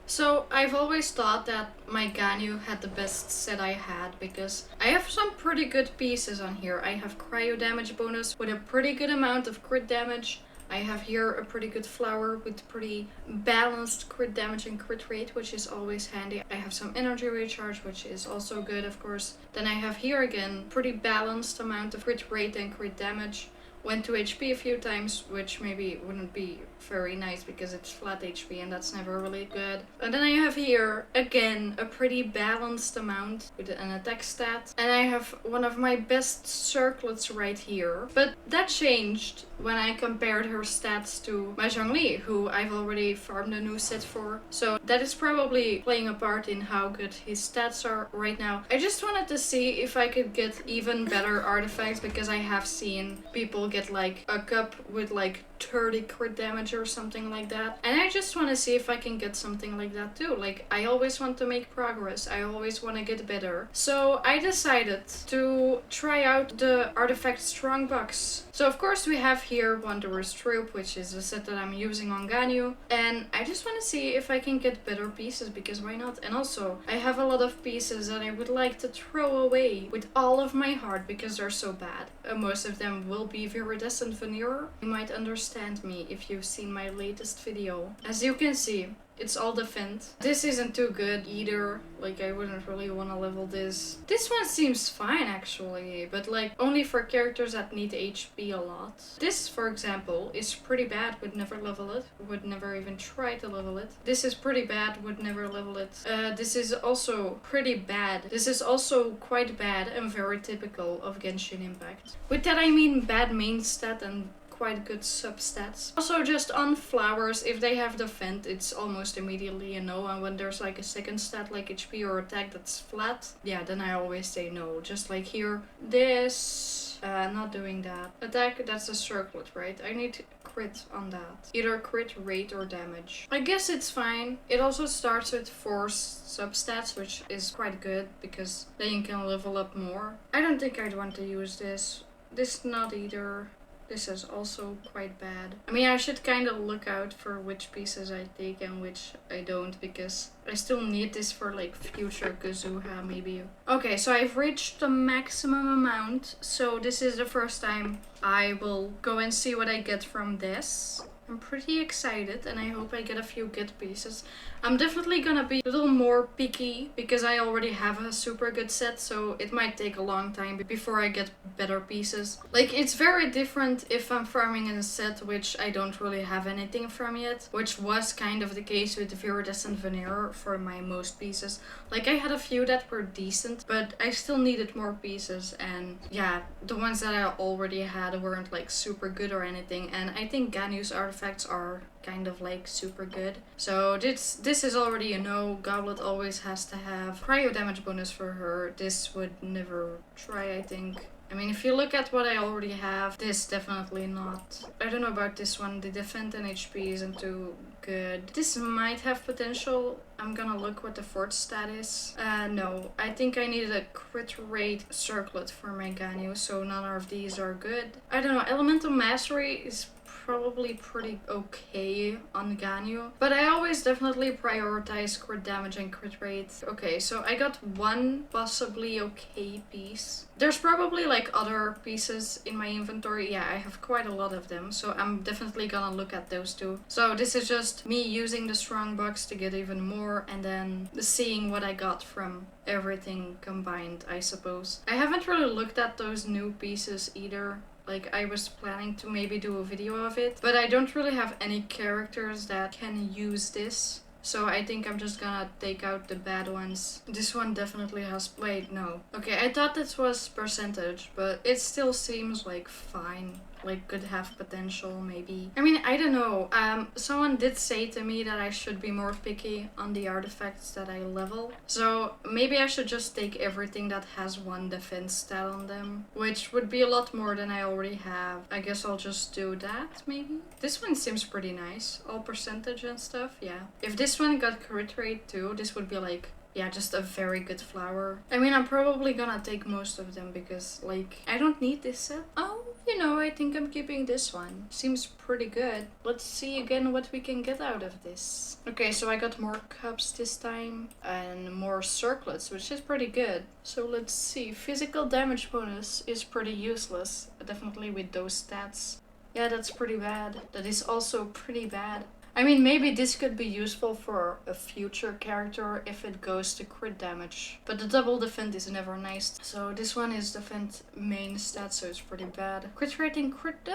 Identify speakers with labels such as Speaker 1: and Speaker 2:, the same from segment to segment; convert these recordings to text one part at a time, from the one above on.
Speaker 1: So I've always thought that my Ganyu had the best set I had because I have some pretty good pieces on here. I have cryo damage bonus with a pretty good amount of crit damage. I have here a pretty good flower with pretty balanced crit damage and crit rate, which is always handy. I have some energy recharge, which is also good, of course. Then I have here again pretty balanced amount of crit rate and crit damage. Went to HP a few times, which maybe wouldn't be very nice because it's flat HP and that's never really good. And then I have here, again, a pretty balanced amount with an attack stat. And I have one of my best circlets right here. But that changed when I compared her stats to my Zhongli, who I've already farmed a new set for. So that is probably playing a part in how good his stats are right now. I just wanted to see if I could get even better artifacts because I have seen people get like a cup with like 30 crit damage or something like that. And I just want to see if I can get something like that too. Like, I always want to make progress. I always want to get better. So I decided to try out the artifact Strongbox. So of course we have here Wanderer's Troop, which is a set that I'm using on Ganyu. And I just want to see if I can get better pieces, because why not? And also, I have a lot of pieces that I would like to throw away with all of my heart because they're so bad. Most of them will be Viridescent Veneer. You might understand me if you've seen my latest video. As you can see, it's all defend. This isn't too good either. Like, I wouldn't really want to level this. This one seems fine actually, but like only for characters that need HP a lot. This, for example, is pretty bad, would never level it. Would never even try to level it. This is pretty bad, would never level it. This is also pretty bad. This is also quite bad and very typical of Genshin Impact. With that I mean bad main stat and quite good substats. Also, just on flowers, if they have defend, it's almost immediately a no, and when there's like a second stat like HP or attack that's flat, yeah, then I always say no. Just like here, this, not doing that. Attack, that's a circlet, right? I need crit on that. Either crit, rate, or damage. I guess it's fine. It also starts with 4 substats, which is quite good, because then you can level up more. I don't think I'd want to use this. This not either. This is also quite bad. I mean, I should kind of look out for which pieces I take and which I don't, because I still need this for like future Kazuha maybe. Okay, so I've reached the maximum amount, so this is the first time I will go and see what I get from this. I'm pretty excited and I hope I get a few good pieces. I'm definitely gonna be a little more picky because I already have a super good set, so it might take a long time before I get better pieces. Like, it's very different if I'm farming in a set which I don't really have anything from yet, which was kind of the case with Viridescent Veneer for my most pieces. Like, I had a few that were decent, but I still needed more pieces, and yeah, the ones that I already had weren't like super good or anything, and I think Ganyu's artifacts are kind of like super good. So this is already a no. Goblet always has to have cryo damage bonus for her. This would never try, I think. I mean, if you look at what I already have, this definitely not. I don't know about this one. The defend and HP isn't too good. This might have potential. I'm gonna look what the fourth stat is. No. I think I needed a crit rate circlet for my Ganyu, so none of these are good. I don't know. Elemental Mastery is probably pretty okay on Ganyu, but I always definitely prioritize crit damage and crit rate. Okay, so I got one possibly okay piece. There's probably like other pieces in my inventory. Yeah, I have quite a lot of them, so I'm definitely gonna look at those too. So this is just me using the Strongbox to get even more and then seeing what I got from everything combined, I suppose. I haven't really looked at those new pieces either. Like, I was planning to maybe do a video of it, but I don't really have any characters that can use this. So I think I'm just gonna take out the bad ones. This one definitely has... Wait, no. Okay, I thought this was percentage, but it still seems like fine. Like, could have potential, maybe. I mean, I don't know. Someone did say to me that I should be more picky on the artifacts that I level. So maybe I should just take everything that has one defense stat on them, which would be a lot more than I already have. I guess I'll just do that, maybe? This one seems pretty nice. All percentage and stuff, yeah. If this one got crit rate too, this would be like... yeah, just a very good flower. I mean, I'm probably gonna take most of them because, like, I don't need this set. Oh, you know, I think I'm keeping this one. Seems pretty good. Let's see again what we can get out of this. Okay, so I got more cups this time and more circlets, which is pretty good. So let's see. Physical damage bonus is pretty useless, definitely with those stats. Yeah, that's pretty bad. That is also pretty bad. I mean, maybe this could be useful for a future character if it goes to crit damage. But the double defend is never nice. So this one is defend main stat, so it's pretty bad. Crit rating, crit...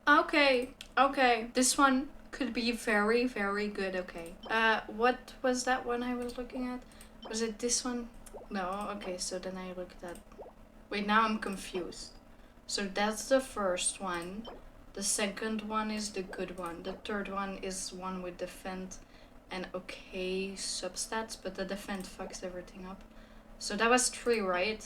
Speaker 1: Okay. This one could be very, very good, okay. What was that one I was looking at? Was it this one? No, okay, so then I looked at... Wait, now I'm confused. So that's the first one. The second one is the good one. The third one is one with defend and okay substats, but the defend fucks everything up. So that was 3, right?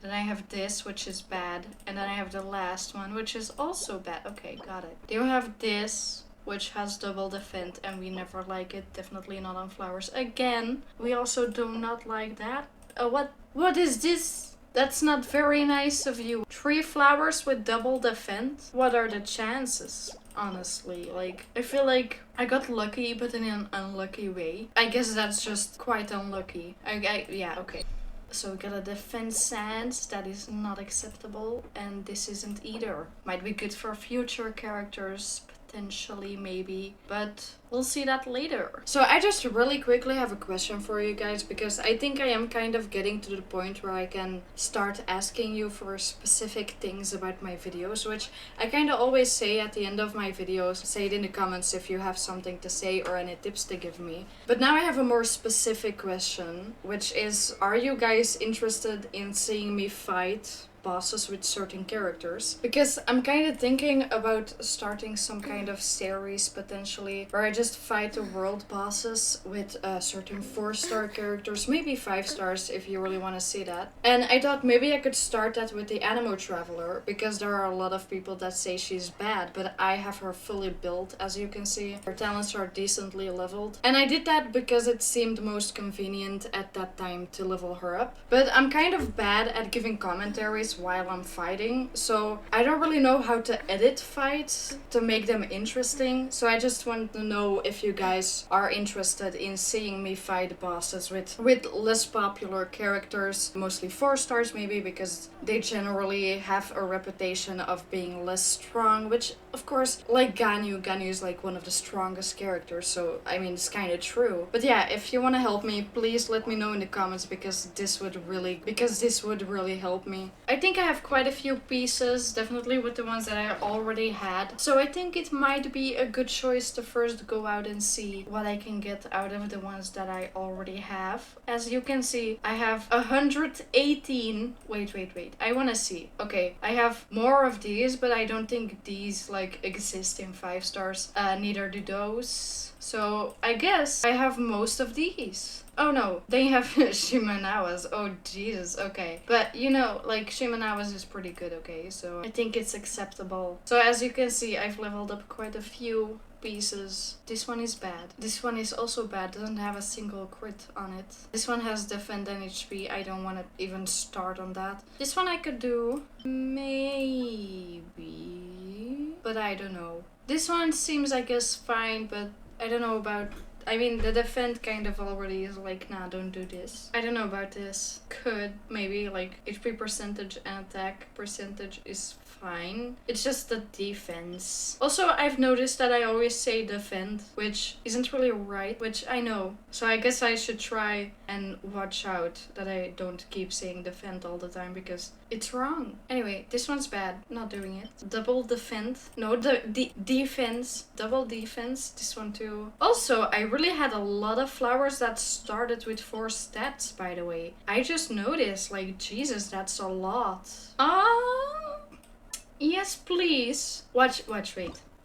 Speaker 1: Then I have this, which is bad. And then I have the last one, which is also bad. Okay, got it. Then you have this, which has double defend, and we never like it. Definitely not on flowers. Again, we also do not like that. What is this? That's not very nice of you. 3 flowers with double defend? What are the chances? Honestly, like, I feel like I got lucky, but in an unlucky way. I guess that's just quite unlucky. Yeah, okay. So we got a defense sands, that is not acceptable, and this isn't either. Might be good for future characters, potentially, maybe, but we'll see that later. So I just really quickly have a question for you guys, because I think I am kind of getting to the point where I can start asking you for specific things about my videos, which I kind of always say at the end of my videos. Say it in the comments if you have something to say or any tips to give me. But now I have a more specific question, which is, are you guys interested in seeing me fight bosses with certain characters? Because I'm kind of thinking about starting some kind of series potentially where I just fight the world bosses with certain 4-star characters, maybe 5 stars if you really want to see that. And I thought maybe I could start that with the Animo Traveler, because there are a lot of people that say she's bad, but I have her fully built, as you can see. Her talents are decently leveled, and I did that because it seemed most convenient at that time to level her up. But I'm kind of bad at giving commentaries while I'm fighting, so I don't really know how to edit fights to make them interesting. So I just want to know if you guys are interested in seeing me fight bosses with less popular characters, mostly 4 stars maybe, because they generally have a reputation of being less strong, which of course, like Ganyu is like one of the strongest characters, so I mean it's kind of true. But yeah, if you want to help me, please let me know in the comments, because this would really help me. I think I have quite a few pieces, definitely with the ones that I already had. So I think it might be a good choice to first go out and see what I can get out of the ones that I already have. As you can see, I have 118. Wait. I want to see. Okay, I have more of these, but I don't think these like exist in 5 stars. Neither do those. So I guess I have most of these. Oh no, they have Shimanawas. Oh Jesus, okay. But you know, like Shimanawas is pretty good, okay? So I think it's acceptable. So as you can see, I've leveled up quite a few pieces. This one is bad. This one is also bad, doesn't have a single crit on it. This one has defend and HP. I don't want to even start on that. This one I could do, maybe, but I don't know. This one seems, I guess, fine, but I don't know about... I mean, the defend kind of already is like, nah, don't do this. I don't know about this. Could, maybe, like, HP percentage and attack percentage is fine. It's just the defense. Also, I've noticed that I always say defend, which isn't really right, which I know. So I guess I should try and watch out that I don't keep saying defend all the time, because it's wrong. Anyway, this one's bad. Not doing it. Double defend. No, the defense. Double defense. This one too. Also, I really had a lot of flowers that started with 4 stats, by the way. I just noticed, like, Jesus, that's a lot. Yes, please. Wait.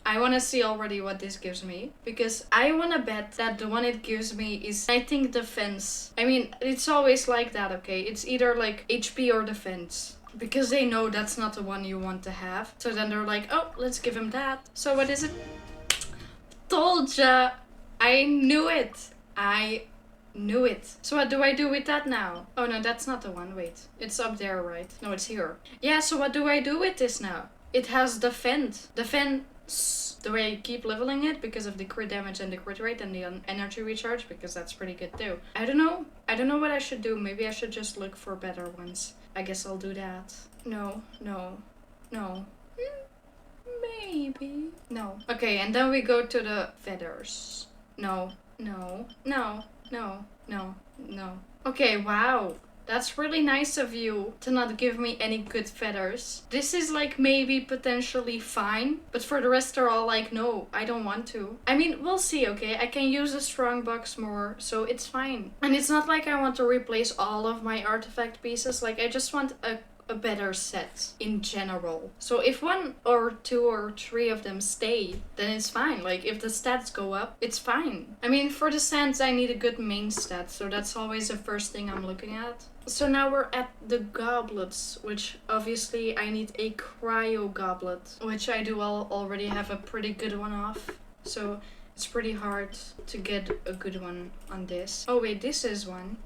Speaker 1: I want to see already what this gives me, because I want to bet that the one it gives me is, I think, defense. I mean, it's always like that, okay? It's either like HP or defense, because they know that's not the one you want to have. So then they're like, oh, let's give him that. So what is it? Told ya. I knew it. So what do I do with that now? Oh no, that's not the one. Wait, it's up there, right? No, it's here. Yeah, so what do I do with this now? it has defend. Defense. Do I keep leveling it because of the crit damage and the crit rate and the energy recharge? Because that's pretty good too. I don't know. I don't know what I should do. Maybe I should just look for better ones. I guess I'll do that. No. Maybe. No. Okay, and then we go to the feathers. No. Okay, wow. That's really nice of you to not give me any good feathers. This is like maybe potentially fine, but for the rest they're all like, no, I don't want to. I mean, we'll see, okay? I can use a Strongbox more, so it's fine. And it's not like I want to replace all of my artifact pieces, like I just want a better set in general. So if 1 or 2 or 3 of them stay, then it's fine. Like if the stats go up, it's fine. I mean, for the sands I need a good main stat, so that's always the first thing I'm looking at. So now we're at the goblets, which obviously I need a cryo goblet, which I do already have a pretty good one off. So it's pretty hard to get a good one on this. Oh wait, this is one.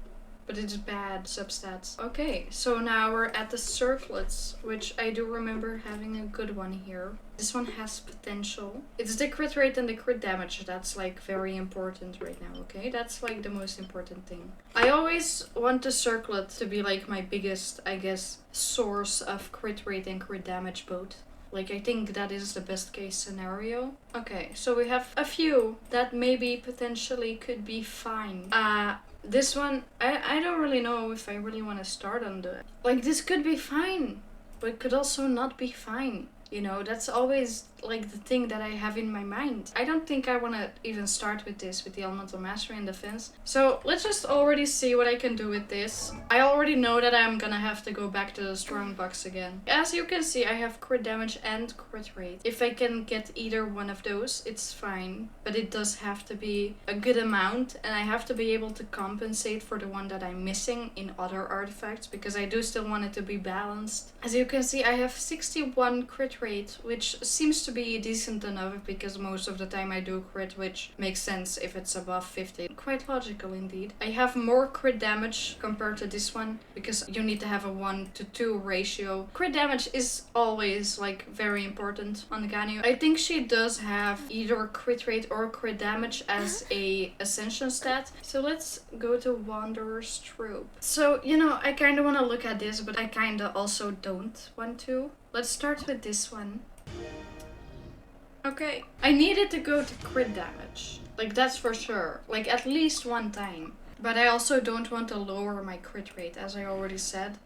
Speaker 1: But it's bad substats. Okay, so now we're at the circlets, which I do remember having a good one here. This one has potential. It's the crit rate and the crit damage that's like very important right now, okay? That's like the most important thing. I always want the circlet to be like my biggest, I guess, source of crit rate and crit damage both. Like, I think that is the best case scenario. Okay, so we have a few that maybe potentially could be fine. This one, I don't really know if I really want to start on the... Like, this could be fine, but could also not be fine. You know, that's always like the thing that I have in my mind. I don't think I want to even start with this, with the elemental mastery and defense. So let's just already see what I can do with this. I already know that I'm gonna have to go back to the Strongbox again. As you can see, I have crit damage and crit rate. If I can get either one of those, it's fine. But it does have to be a good amount, and I have to be able to compensate for the one that I'm missing in other artifacts, because I do still want it to be balanced. As you can see, I have 61 crit rate, which seems to be decent enough because most of the time I do crit, which makes sense if it's above 50. Quite logical indeed. I have more crit damage compared to this one because you need to have a 1-to-2 ratio. Crit damage is always like very important on Ganyu. I think she does have either crit rate or crit damage as a ascension stat. So let's go to Wanderer's Troop. So, you know, I kind of want to look at this, but I kind of also don't want to. Let's start with this one. Okay, I needed to go to crit damage. Like, that's for sure. Like, at least one time. But I also don't want to lower my crit rate, as I already said.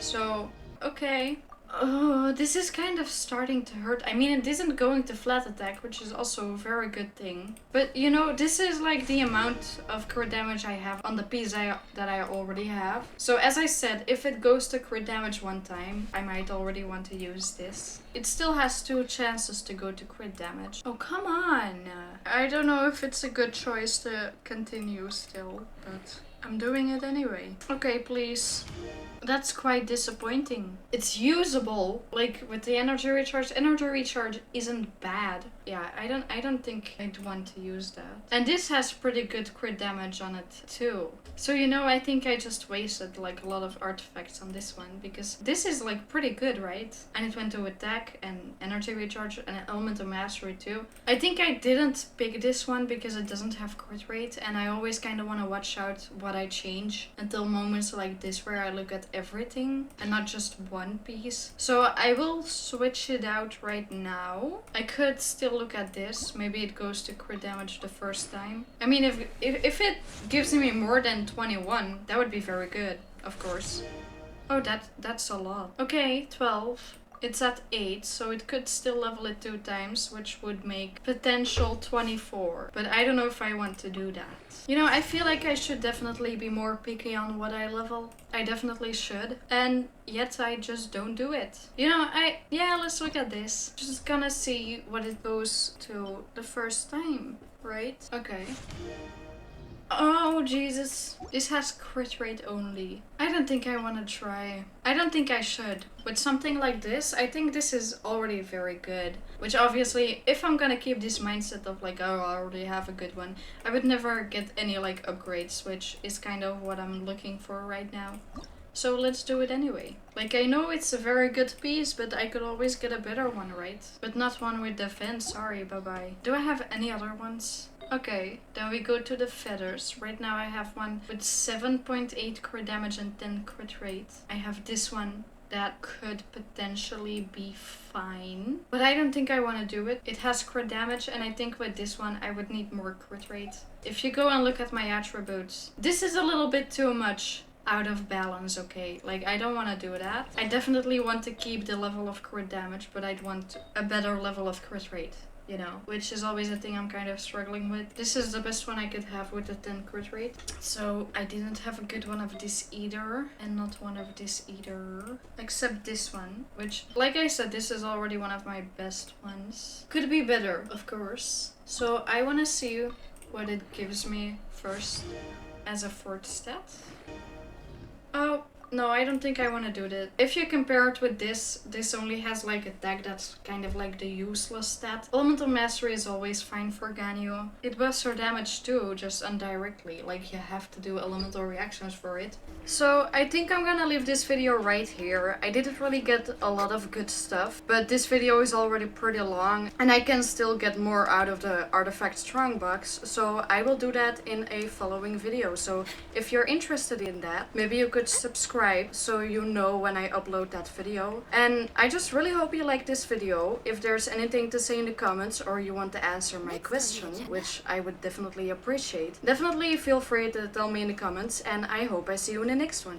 Speaker 1: So, okay. Oh, this is kind of starting to hurt. I mean, it isn't going to flat attack, which is also a very good thing. But, you know, this is like the amount of crit damage I have on the piece that I already have. So, as I said, if it goes to crit damage one time, I might already want to use this. It still has 2 chances to go to crit damage. Oh, come on! I don't know if it's a good choice to continue still, but I'm doing it anyway. Okay, please. That's quite disappointing. It's usable, like with the energy recharge. Energy recharge isn't bad. Yeah, I don't think I'd want to use that. And this has pretty good crit damage on it too. So, you know, I think I just wasted like a lot of artifacts on this one because this is like pretty good, right? And it went to attack and energy recharge and an element of mastery too. I think I didn't pick this one because it doesn't have crit rate, and I always kind of want to watch out what I change until moments like this where I look at everything and not just one piece. So I will switch it out right now. I could still look at this. Maybe it goes to crit damage the first time. I mean, if it gives me more than 21, that would be very good, of course. Oh, that's a lot. Okay, 12. It's at 8, so it could still level it 2 times, which would make potential 24. But I don't know if I want to do that. You know, I feel like I should definitely be more picky on what I level. I definitely should. And yet I just don't do it. You know, yeah, let's look at this. Just gonna see what it goes to the first time, right? Okay. Oh, Jesus. This has crit rate only. I don't think I want to try. I don't think I should. With something like this, I think this is already very good. Which obviously, if I'm gonna keep this mindset of like, oh, I already have a good one, I would never get any like upgrades, which is kind of what I'm looking for right now. So let's do it anyway. Like, I know it's a very good piece, but I could always get a better one, right? But not one with defense, sorry, bye-bye. Do I have any other ones? Okay, then we go to the feathers. Right now I have one with 7.8 crit damage and 10 crit rate. I have this one that could potentially be fine, but I don't think I want to do it. It has crit damage, and I think with this one I would need more crit rate. If you go and look at my attributes, this is a little bit too much out of balance, okay? Like, I don't want to do that. I definitely want to keep the level of crit damage, but I'd want a better level of crit rate, you know, which is always a thing I'm kind of struggling with. This is the best one I could have with the 10 crit rate. So I didn't have a good one of this either, and not one of this either, except this one, which, like I said, this is already one of my best ones. Could be better, of course. So I want to see what it gives me first as a fourth stat. Oh, no, I don't think I want to do that. If you compare it with this only has like a tag that's kind of like the useless stat. Elemental Mastery is always fine for Ganyu. It buffs her damage too, just indirectly. Like, you have to do elemental reactions for it. So I think I'm gonna leave this video right here. I didn't really get a lot of good stuff, but this video is already pretty long and I can still get more out of the artifact Strongbox, so I will do that in a following video. So if you're interested in that, maybe you could subscribe so you know when I upload that video. And I just really hope you like this video. If there's anything to say in the comments or you want to answer my question, which I would definitely appreciate, definitely feel free to tell me in the comments, and I hope I see you in the next one.